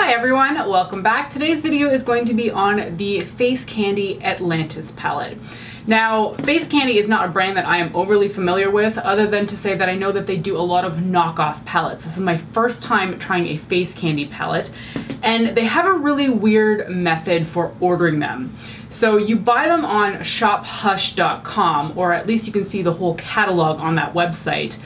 Hi everyone, welcome back. Today's video is going to be on the Face Candy Atlantis palette. Now, Face Candy is not a brand that I am overly familiar with, other than to say that I know that they do a lot of knockoff palettes. This is my first time trying a Face Candy palette, and they have a really weird method for ordering them. So you buy them on shophush.com, or at least you can see the whole catalog on that website.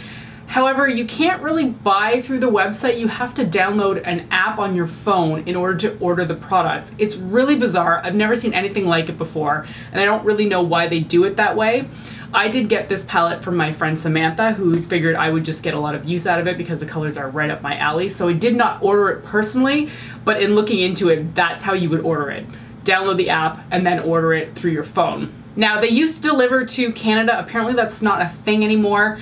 However, you can't really buy through the website. You have to download an app on your phone in order to order the products. It's really bizarre. I've never seen anything like it before, and I don't really know why they do it that way. I did get this palette from my friend Samantha, who figured I would just get a lot of use out of it because the colors are right up my alley. So I did not order it personally, but in looking into it, that's how you would order it. Download the app and then order it through your phone. Now, they used to deliver to Canada. Apparently that's not a thing anymore.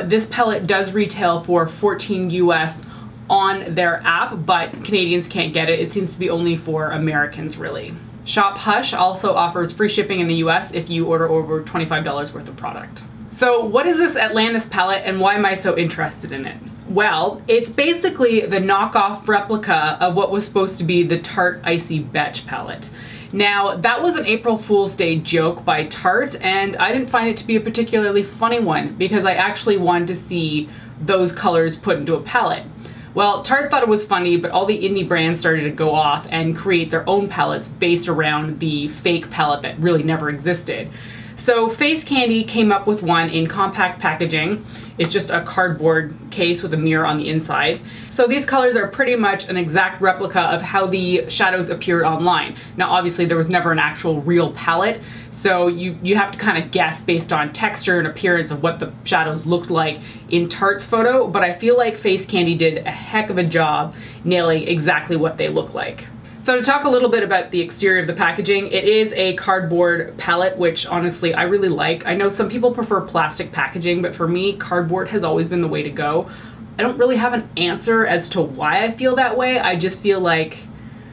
This palette does retail for $14 US on their app, but Canadians can't get it. It seems to be only for Americans, really. Shop Hush also offers free shipping in the US if you order over $25 worth of product. So what is this Atlantis palette and why am I so interested in it? Well, it's basically the knockoff replica of what was supposed to be the Tarte Icy Betch palette. Now, that was an April Fool's Day joke by Tarte, and I didn't find it to be a particularly funny one because I actually wanted to see those colors put into a palette. Well, Tarte thought it was funny, but all the indie brands started to go off and create their own palettes based around the fake palette that really never existed. So Face Candy came up with one in compact packaging. It's just a cardboard case with a mirror on the inside. So these colors are pretty much an exact replica of how the shadows appeared online. Now obviously there was never an actual real palette, so you have to kind of guess based on texture and appearance of what the shadows looked like in Tarte's photo, but I feel like Face Candy did a heck of a job nailing exactly what they look like. So to talk a little bit about the exterior of the packaging, it is a cardboard palette, which honestly I really like. I know some people prefer plastic packaging, but for me, cardboard has always been the way to go. I don't really have an answer as to why I feel that way. I just feel like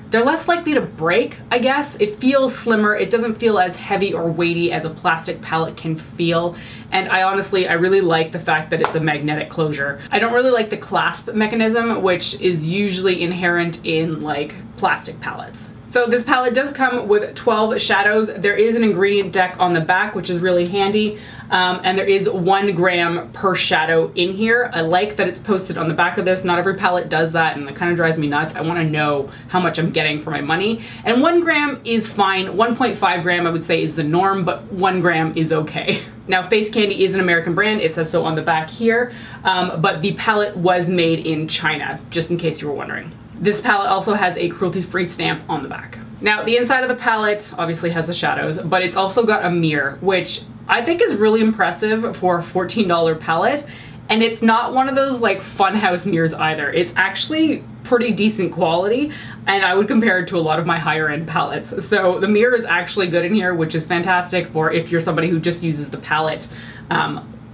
they're less likely to break, I guess. It feels slimmer. It doesn't feel as heavy or weighty as a plastic palette can feel. And I really like the fact that it's a magnetic closure. I don't really like the clasp mechanism, which is usually inherent in like plastic palettes. So this palette does come with 12 shadows. There is an ingredient deck on the back, which is really handy. And there is 1 gram per shadow in here. I like that it's posted on the back of this. Not every palette does that, and it kind of drives me nuts. I want to know how much I'm getting for my money. And 1 gram is fine. 1.5 gram I would say is the norm, but 1 gram is okay. Now, Face Candy is an American brand. It says so on the back here, but the palette was made in China, just in case you were wondering. This palette also has a cruelty-free stamp on the back. Now, the inside of the palette obviously has the shadows, but it's also got a mirror, which I think is really impressive for a $14 palette. And it's not one of those like funhouse mirrors either. It's actually pretty decent quality, and I would compare it to a lot of my higher end palettes. So the mirror is actually good in here, which is fantastic for if you're somebody who just uses the palette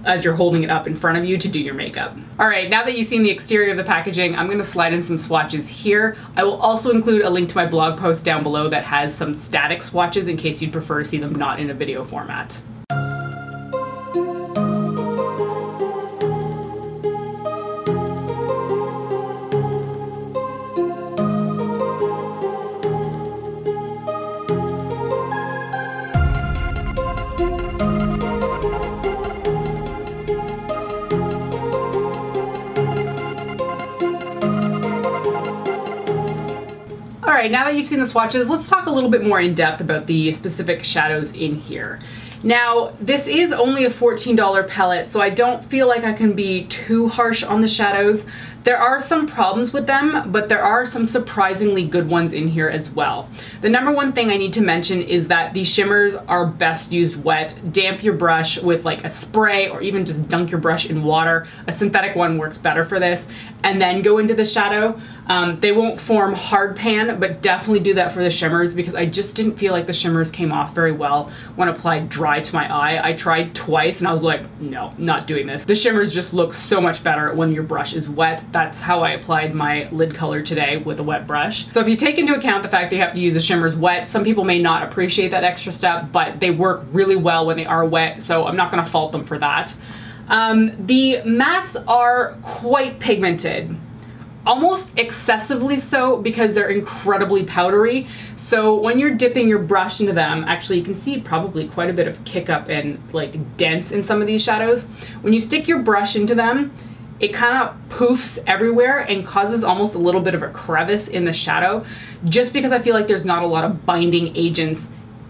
as you're holding it up in front of you to do your makeup. All right, now that you've seen the exterior of the packaging, I'm gonna slide in some swatches here. I will also include a link to my blog post down below that has some static swatches in case you'd prefer to see them not in a video format. Alright, now that you've seen the swatches, let's talk a little bit more in depth about the specific shadows in here. Now, this is only a $14 palette, so I don't feel like I can be too harsh on the shadows. There are some problems with them, but there are some surprisingly good ones in here as well. The number one thing I need to mention is that these shimmers are best used wet. Damp your brush with like a spray or even just dunk your brush in water. A synthetic one works better for this. And then go into the shadow. They won't form hard pan, but definitely do that for the shimmers because I just didn't feel like the shimmers came off very well when applied dry to my eye. I tried twice and I was like, no, not doing this. The shimmers just look so much better when your brush is wet. That's how I applied my lid color today with a wet brush. So if you take into account the fact that you have to use the shimmers wet, some people may not appreciate that extra step, but they work really well when they are wet, so I'm not gonna fault them for that. The mattes are quite pigmented. almost excessively so because they're incredibly powdery. So when you're dipping your brush into them, actually you can see probably quite a bit of kick up and like dents in some of these shadows. When you stick your brush into them, it kind of poofs everywhere and causes almost a little bit of a crevice in the shadow, just because I feel like there's not a lot of binding agents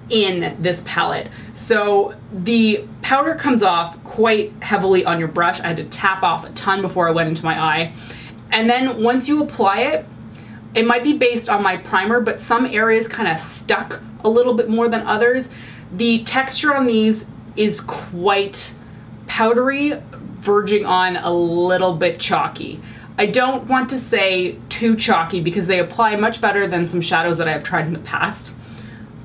in this palette. So the powder comes off quite heavily on your brush. I had to tap off a ton before I went into my eye. And then once you apply it, it might be based on my primer, but some areas kind of stuck a little bit more than others. The texture on these is quite powdery, verging on a little bit chalky. I don't want to say too chalky because they apply much better than some shadows that I have tried in the past.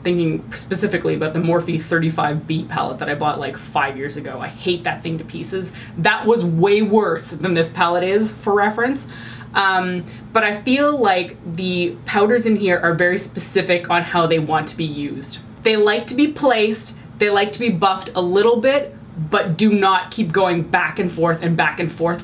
Thinking specifically about the Morphe 35B palette that I bought like 5 years ago. I hate that thing to pieces. That was way worse than this palette is, for reference. But I feel like the powders in here are very specific on how they want to be used. They like to be placed, they like to be buffed a little bit, but do not keep going back and forth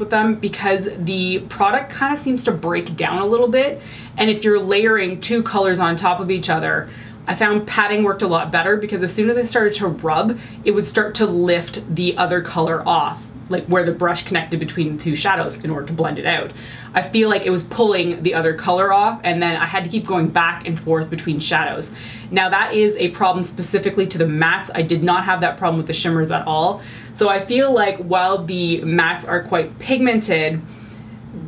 with them, because the product kind of seems to break down a little bit. And if you're layering two colors on top of each other, I found patting worked a lot better, because as soon as I started to rub, it would start to lift the other color off, like where the brush connected between the two shadows in order to blend it out. I feel like it was pulling the other color off, and then I had to keep going back and forth between shadows. Now that is a problem specifically to the mattes. I did not have that problem with the shimmers at all. So I feel like while the mattes are quite pigmented,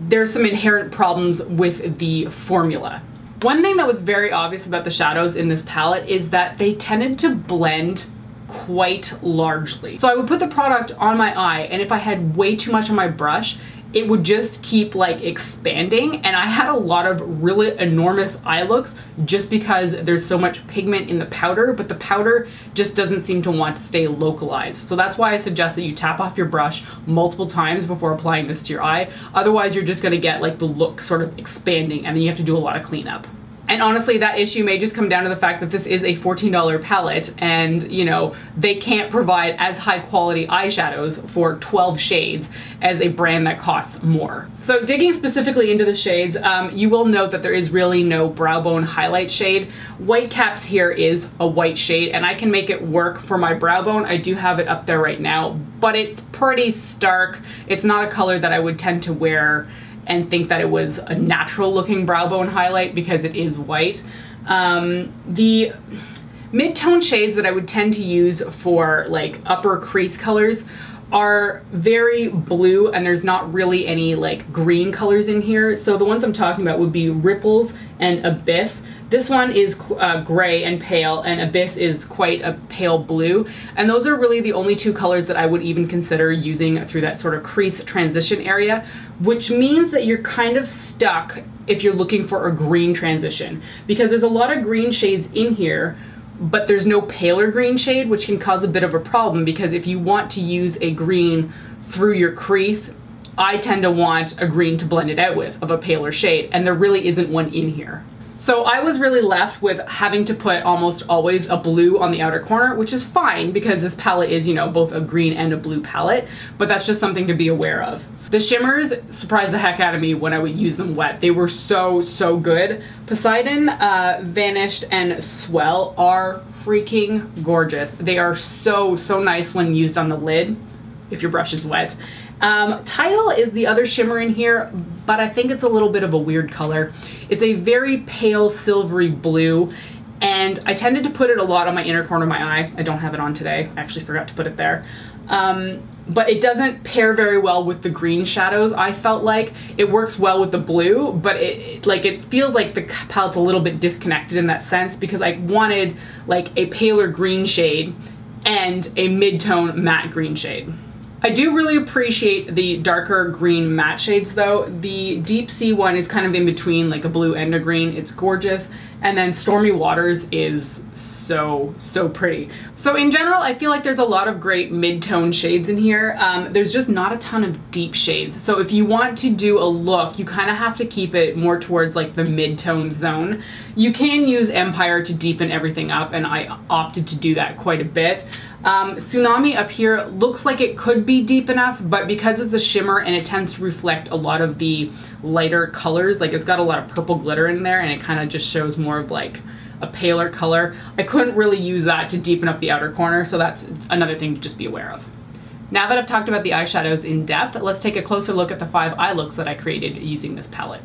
there's some inherent problems with the formula. One thing that was very obvious about the shadows in this palette is that they tended to blend quite largely. So I would put the product on my eye, and if I had way too much on my brush, it would just keep like expanding, and I had a lot of really enormous eye looks just because there's so much pigment in the powder, but the powder just doesn't seem to want to stay localized. So that's why I suggest that you tap off your brush multiple times before applying this to your eye. Otherwise you're just gonna get like the look sort of expanding, and then you have to do a lot of cleanup. And honestly, that issue may just come down to the fact that this is a $14 palette, and you know, they can't provide as high quality eyeshadows for 12 shades as a brand that costs more. So digging specifically into the shades, you will note that there is really no brow bone highlight shade. White Caps here is a white shade, and I can make it work for my brow bone. I do have it up there right now, but it's pretty stark. It's not a color that I would tend to wear and think that it was a natural looking brow bone highlight, because it is white. The mid-tone shades that I would tend to use for like upper crease colors are very blue, and there's not really any like green colors in here. So the ones I'm talking about would be Ripples and Abyss. This one is gray and pale, and Abyss is quite a pale blue. And those are really the only two colors that I would even consider using through that sort of crease transition area, which means that you're kind of stuck if you're looking for a green transition, because there's a lot of green shades in here, but there's no paler green shade, which can cause a bit of a problem, because if you want to use a green through your crease, I tend to want a green to blend it out with of a paler shade, and there really isn't one in here. So I was really left with having to put almost always a blue on the outer corner, which is fine because this palette is, you know, both a green and a blue palette, but that's just something to be aware of. The shimmers surprised the heck out of me when I would use them wet. They were so, so good. Poseidon, Vanished, and Swell are freaking gorgeous. They are so, so nice when used on the lid, if your brush is wet. Tidal is the other shimmer in here, but I think it's a little bit of a weird color. It's a very pale silvery blue, and I tended to put it a lot on my inner corner of my eye. I don't have it on today. I actually forgot to put it there. But it doesn't pair very well with the green shadows. I felt like it works well with the blue, but it feels like the palette's a little bit disconnected in that sense, because I wanted like a paler green shade and a mid-tone matte green shade. I do really appreciate the darker green matte shades though. The Deep Sea one is kind of in between like a blue and a green. It's gorgeous. And then Stormy Waters is so, so pretty. So in general, I feel like there's a lot of great mid-tone shades in here. There's just not a ton of deep shades. So if you want to do a look, you kind of have to keep it more towards like the mid-tone zone. You can use Empire to deepen everything up, and I opted to do that quite a bit. Tsunami up here looks like it could be deep enough, but because it's a shimmer and it tends to reflect a lot of the lighter colors, like it's got a lot of purple glitter in there and it kind of just shows more of like a paler color, I couldn't really use that to deepen up the outer corner, so that's another thing to just be aware of. Now that I've talked about the eyeshadows in depth, let's take a closer look at the 5 eye looks that I created using this palette.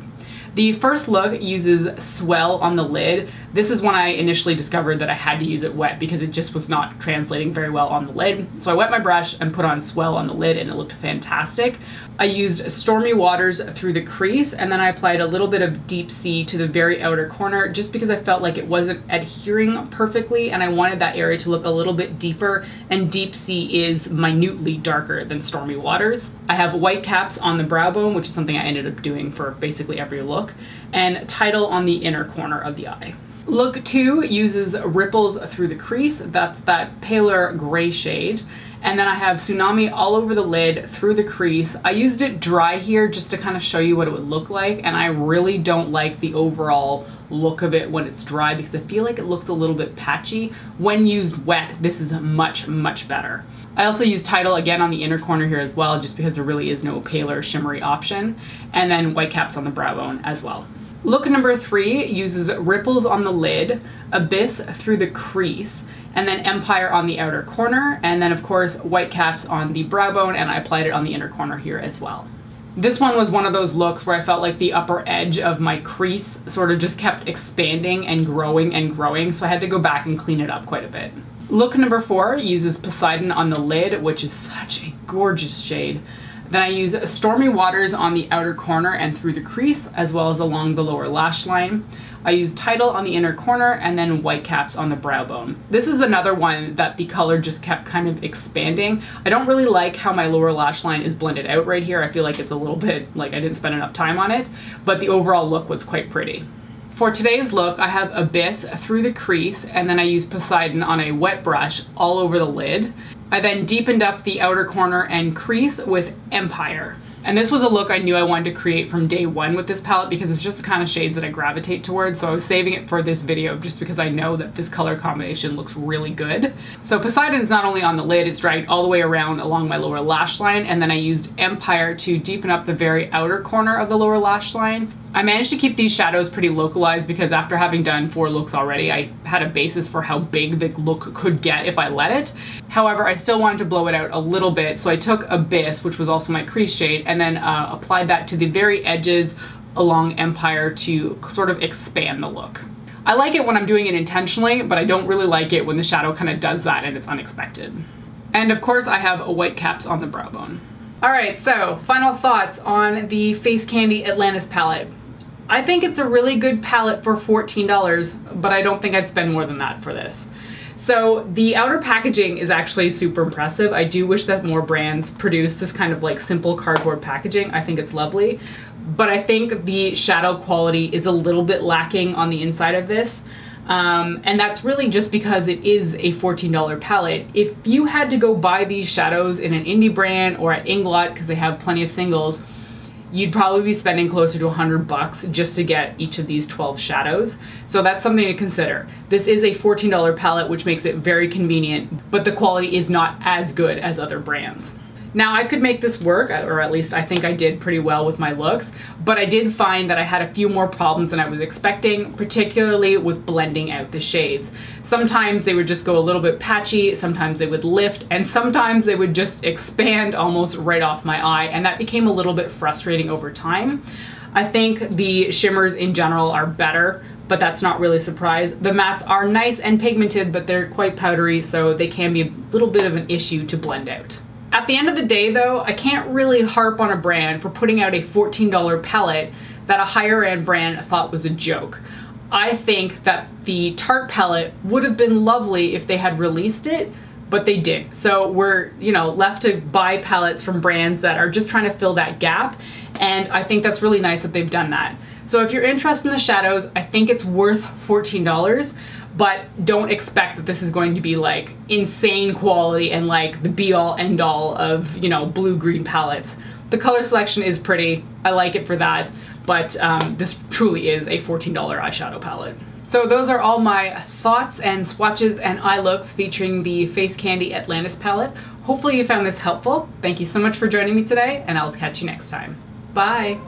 The first look uses Swell on the lid. This is when I initially discovered that I had to use it wet because it just was not translating very well on the lid. So I wet my brush and put on Swell on the lid and it looked fantastic. I used Stormy Waters through the crease and then I applied a little bit of Deep Sea to the very outer corner just because I felt like it wasn't adhering perfectly and I wanted that area to look a little bit deeper, and Deep Sea is minutely darker than Stormy Waters. I have white caps on the brow bone, which is something I ended up doing for basically every look, and Title on the inner corner of the eye. Look 2 uses Ripples through the crease. That's that paler gray shade. And then I have Tsunami all over the lid through the crease. I used it dry here just to kind of show you what it would look like, and I really don't like the overall look of it when it's dry because I feel like it looks a little bit patchy. When used wet, this is much, much better. I also use Title again on the inner corner here as well, just because there really is no paler shimmery option, and then white caps on the brow bone as well. Look number 3 uses Ripples on the lid, Abyss through the crease, and then Empire on the outer corner, and then of course white caps on the brow bone, and I applied it on the inner corner here as well. This one was one of those looks where I felt like the upper edge of my crease sort of just kept expanding and growing, so I had to go back and clean it up quite a bit. Look number 4 uses Poseidon on the lid, which is such a gorgeous shade. Then I use Stormy Waters on the outer corner and through the crease, as well as along the lower lash line. I use Title on the inner corner and then white caps on the brow bone. This is another one that the color just kept kind of expanding. I don't really like how my lower lash line is blended out right here. I feel like it's a little bit like I didn't spend enough time on it, but the overall look was quite pretty. For today's look, I have Abyss through the crease, and then I use Poseidon on a wet brush all over the lid. I then deepened up the outer corner and crease with Empire. And this was a look I knew I wanted to create from day one with this palette because it's just the kind of shades that I gravitate towards, so I was saving it for this video just because I know that this color combination looks really good. So Poseidon is not only on the lid, it's dragged all the way around along my lower lash line, and then I used Empire to deepen up the very outer corner of the lower lash line. I managed to keep these shadows pretty localized because after having done 4 looks already, I had a basis for how big the look could get if I let it. However, I still wanted to blow it out a little bit, so I took Abyss, which was also my crease shade, and then applied that to the very edges along Empire to sort of expand the look. I like it when I'm doing it intentionally, but I don't really like it when the shadow kind of does that and it's unexpected. And of course I have white caps on the brow bone. Alright, so final thoughts on the Face Candy Atlantis palette. I think it's a really good palette for $14, but I don't think I'd spend more than that for this. So the outer packaging is actually super impressive. I do wish that more brands produce this kind of like simple cardboard packaging. I think it's lovely, but I think the shadow quality is a little bit lacking on the inside of this. And that's really just because it is a $14 palette. If you had to go buy these shadows in an indie brand or at Inglot, because they have plenty of singles, you'd probably be spending closer to $100 just to get each of these 12 shadows. So that's something to consider. This is a $14 palette, which makes it very convenient, but the quality is not as good as other brands. Now I could make this work, or at least I think I did pretty well with my looks, but I did find that I had a few more problems than I was expecting, particularly with blending out the shades. Sometimes they would just go a little bit patchy, sometimes they would lift, and sometimes they would just expand almost right off my eye, and that became a little bit frustrating over time. I think the shimmers in general are better, but that's not really a surprise. The mattes are nice and pigmented, but they're quite powdery, so they can be a little bit of an issue to blend out. At the end of the day though, I can't really harp on a brand for putting out a $14 palette that a higher end brand thought was a joke. I think that the Tarte palette would have been lovely if they had released it, but they didn't. So we're, left to buy palettes from brands that are just trying to fill that gap, and I think that's really nice that they've done that. So if you're interested in the shadows, I think it's worth $14. But don't expect that this is going to be like insane quality and like the be all end all of, blue-green palettes. The color selection is pretty. I like it for that, but this truly is a $14 eyeshadow palette. So those are all my thoughts and swatches and eye looks featuring the Face Candy Atlantis palette. Hopefully you found this helpful. Thank you so much for joining me today, and I'll catch you next time. Bye!